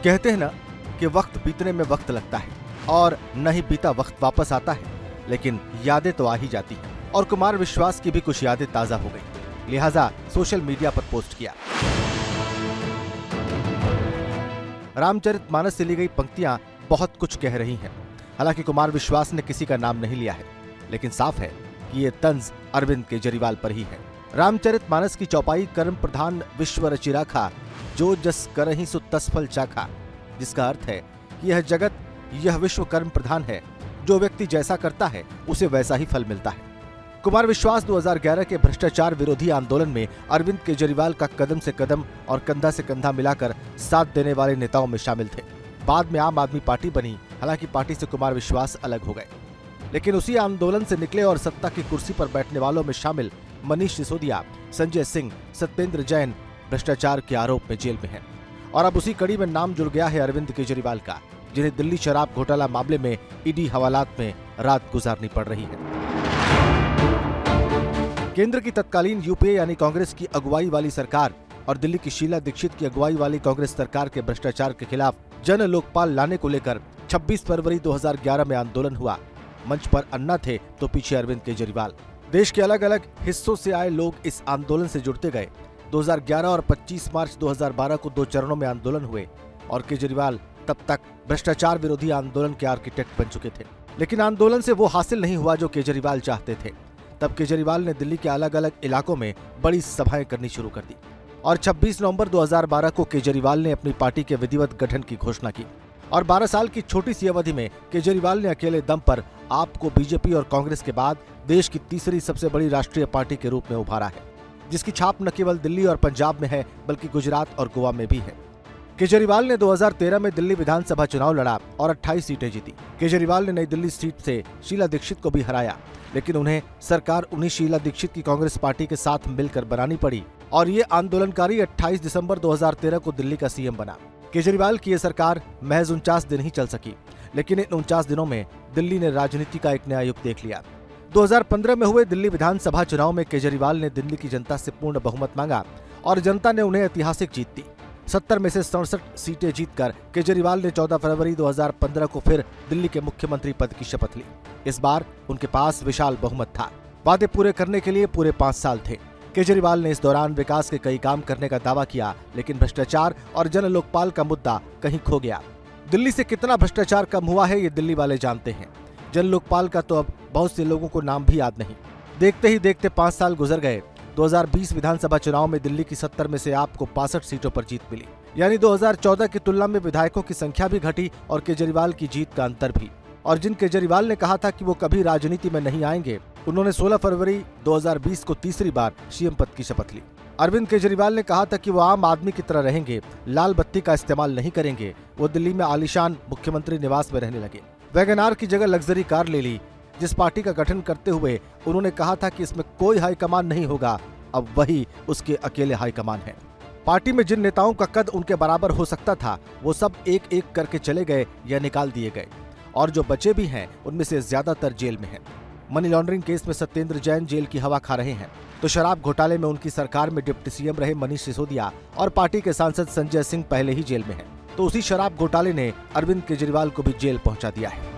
कहते हैं ना कि वक्त बीतने में वक्त लगता है और नहीं बीता वक्त वापस आता है, लेकिन यादें तो आ ही जाती हैं। और कुमार विश्वास की भी कुछ यादें ताजा हो गई, लिहाजा सोशल मीडिया पर पोस्ट किया। रामचरितमानस से ली गई पंक्तियां बहुत कुछ कह रही हैं। हालांकि कुमार विश्वास ने किसी का नाम नहीं लिया है, लेकिन साफ है कि ये तंज अरविंद केजरीवाल पर ही है। रामचरितमानस की चौपाई कर्म प्रधान विश्व रचिराखा, जो जस करहि सो तस फल चाखा, जिसका अर्थ है कि यह जगत, यह विश्व कर्म प्रधान है, जो व्यक्ति जैसा करता है उसे वैसा ही फल मिलता है। कुमार विश्वास 2011 के भ्रष्टाचार विरोधी आंदोलन में अरविंद केजरीवाल का कदम से कदम और कंधा से कंधा मिलाकर साथ देने वाले नेताओं में शामिल थे। बाद में आम आदमी पार्टी बनी, हालांकि पार्टी से कुमार विश्वास अलग हो गए, लेकिन उसी आंदोलन से निकले और सत्ता की कुर्सी पर बैठने वालों में शामिल मनीष सिसोदिया, संजय सिंह, सत्येंद्र जैन भ्रष्टाचार के आरोप में जेल में हैं। और अब उसी कड़ी में नाम जुड़ गया है अरविंद केजरीवाल का, जिन्हें दिल्ली शराब घोटाला मामले में ईडी हवालात में रात गुजारनी पड़ रही है। केंद्र की तत्कालीन यूपीए यानी कांग्रेस की अगुवाई वाली सरकार और दिल्ली की शीला दीक्षित की अगुवाई वाली कांग्रेस सरकार के भ्रष्टाचार के खिलाफ जन लोकपाल लाने को लेकर 26 फरवरी 2011 में आंदोलन हुआ। मंच पर अन्ना थे तो पीछे अरविंद केजरीवाल। देश के अलग अलग हिस्सों से आए लोग इस आंदोलन से जुड़ते गए। 2011 और 25 मार्च 2012 को 2 चरणों में आंदोलन हुए और केजरीवाल तब तक भ्रष्टाचार विरोधी आंदोलन के आर्किटेक्ट बन चुके थे। लेकिन आंदोलन से वो हासिल नहीं हुआ जो केजरीवाल चाहते थे। तब केजरीवाल ने दिल्ली के अलग अलग इलाकों में बड़ी सभाएं करनी शुरू कर दी और 26 नवंबर 2012 को केजरीवाल ने अपनी पार्टी के विधिवत गठन की घोषणा की। और 12 साल की छोटी सी अवधि में केजरीवाल ने अकेले दम पर आप को बीजेपी और कांग्रेस के बाद देश की तीसरी सबसे बड़ी राष्ट्रीय पार्टी के रूप में उभारा है, जिसकी छाप न केवल दिल्ली और पंजाब में है बल्कि गुजरात और गोवा में भी है। केजरीवाल ने 2013 में दिल्ली विधानसभा चुनाव लड़ा और 28 सीटें जीती। केजरीवाल ने नई दिल्ली सीट से शीला दीक्षित को भी हराया, लेकिन उन्हें सरकार उन्हीं शीला दीक्षित की कांग्रेस पार्टी के साथ मिलकर बनानी पड़ी और ये आंदोलनकारी 28 दिसंबर 2013 को दिल्ली का सीएम बना। केजरीवाल की ये सरकार महज 49 दिन ही चल सकी, लेकिन इन 49 दिनों में दिल्ली ने राजनीति का एक नया युग देख लिया। 2015 में हुए दिल्ली विधानसभा चुनाव में केजरीवाल ने दिल्ली की जनता से पूर्ण बहुमत मांगा और जनता ने उन्हें ऐतिहासिक जीत दी। 70 में से 67 सीटें जीतकर केजरीवाल ने 14 फरवरी 2015 को फिर दिल्ली के मुख्यमंत्री पद की शपथ ली। इस बार उनके पास विशाल बहुमत था। वादे पूरे करने के लिए पूरे 5 साल थे। केजरीवाल ने इस दौरान विकास के कई काम करने का दावा किया, लेकिन भ्रष्टाचार और जन लोकपाल का मुद्दा कहीं खो गया। दिल्ली से कितना भ्रष्टाचार कम हुआ है ये दिल्ली वाले जानते हैं। जन लोकपाल का तो अब बहुत से लोगों को नाम भी याद नहीं। देखते ही देखते 5 साल गुजर गए। 2020 विधानसभा चुनाव में दिल्ली की 70 में से आपको 65 सीटों पर जीत मिली, यानी 2014 की तुलना में विधायकों की संख्या भी घटी और केजरीवाल की जीत का अंतर भी। और जिन केजरीवाल ने कहा था कि वो कभी राजनीति में नहीं आएंगे, उन्होंने 16 फरवरी 2020 को तीसरी बार सीएम पद की शपथ ली। अरविंद केजरीवाल ने कहा था कि वो आम आदमी की तरह रहेंगे, लाल बत्ती का इस्तेमाल नहीं करेंगे। वो दिल्ली में आलीशान मुख्यमंत्री निवास में रहने लगे। वैगनआर की जगह लग्जरी कार ले ली। जिस पार्टी का गठन करते हुए उन्होंने कहा था कि इसमें कोई हाईकमान नहीं होगा, अब वही उसके अकेले हाईकमान है। पार्टी में जिन नेताओं का कद उनके बराबर हो सकता था, वो सब एक एक करके चले गए या निकाल दिए गए, और जो बचे भी हैं उनमें से ज्यादातर जेल में हैं। मनी लॉन्ड्रिंग केस में सत्येंद्र जैन जेल की हवा खा रहे हैं, तो शराब घोटाले में उनकी सरकार में डिप्टी सीएम रहे मनीष सिसोदिया और पार्टी के सांसद संजय सिंह पहले ही जेल में हैं। तो उसी शराब घोटाले ने अरविंद केजरीवाल को भी जेल पहुंचा दिया है।